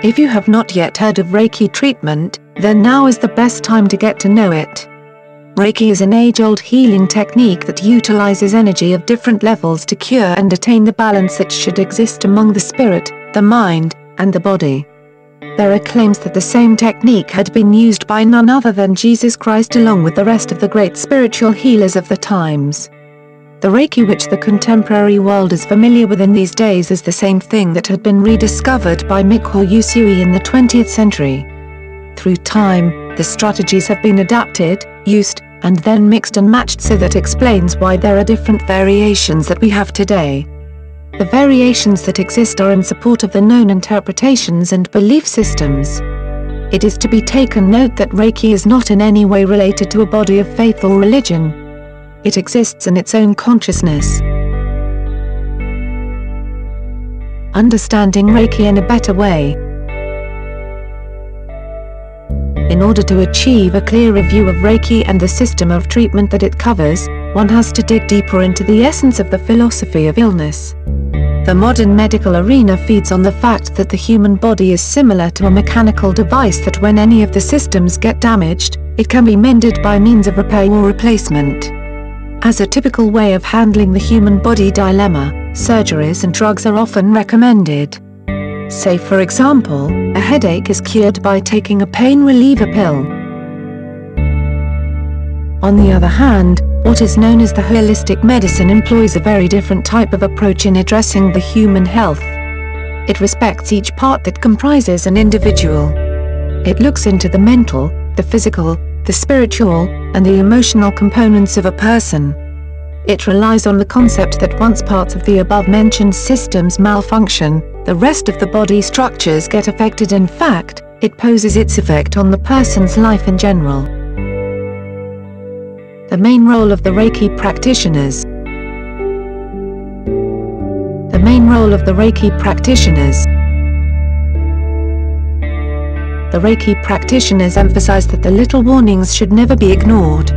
If you have not yet heard of Reiki treatment, then now is the best time to get to know it. Reiki is an age-old healing technique that utilizes energy of different levels to cure and attain the balance that should exist among the spirit, the mind, and the body. There are claims that the same technique had been used by none other than Jesus Christ along with the rest of the great spiritual healers of the times. The Reiki which the contemporary world is familiar with in these days is the same thing that had been rediscovered by Mikao Usui in the 20th century. Through time, the strategies have been adapted, used, and then mixed and matched so that explains why there are different variations that we have today. The variations that exist are in support of the known interpretations and belief systems. It is to be taken note that Reiki is not in any way related to a body of faith or religion. It exists in its own consciousness. Understanding Reiki in a better way. In order to achieve a clearer view of Reiki and the system of treatment that it covers, one has to dig deeper into the essence of the philosophy of illness. The modern medical arena feeds on the fact that the human body is similar to a mechanical device that when any of the systems get damaged, it can be mended by means of repair or replacement. As a typical way of handling the human body dilemma, surgeries and drugs are often recommended. Say for example, a headache is cured by taking a pain reliever pill. On the other hand, what is known as the holistic medicine employs a very different type of approach in addressing the human health. It respects each part that comprises an individual. It looks into the mental, the physical, the spiritual, and the emotional components of a person. It relies on the concept that once parts of the above-mentioned systems malfunction, the rest of the body structures get affected. In fact, it poses its effect on the person's life in general. The main role of the Reiki practitioners. The main role of the Reiki practitioners. The Reiki practitioners emphasize that the little warnings should never be ignored.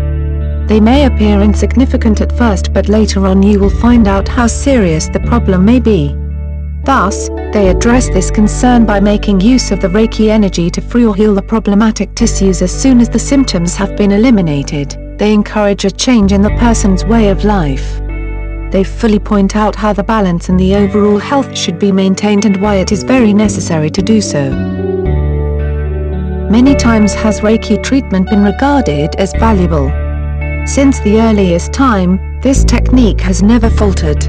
They may appear insignificant at first, but later on you will find out how serious the problem may be. Thus, they address this concern by making use of the Reiki energy to free or heal the problematic tissues as soon as the symptoms have been eliminated. They encourage a change in the person's way of life. They fully point out how the balance and the overall health should be maintained and why it is very necessary to do so. Many times has Reiki treatment been regarded as valuable. Since the earliest time, this technique has never faltered.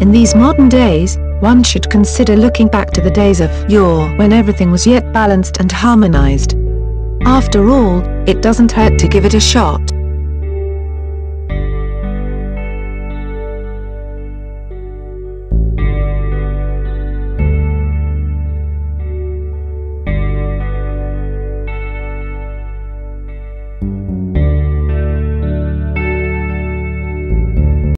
In these modern days, one should consider looking back to the days of yore when everything was yet balanced and harmonized. After all, it doesn't hurt to give it a shot.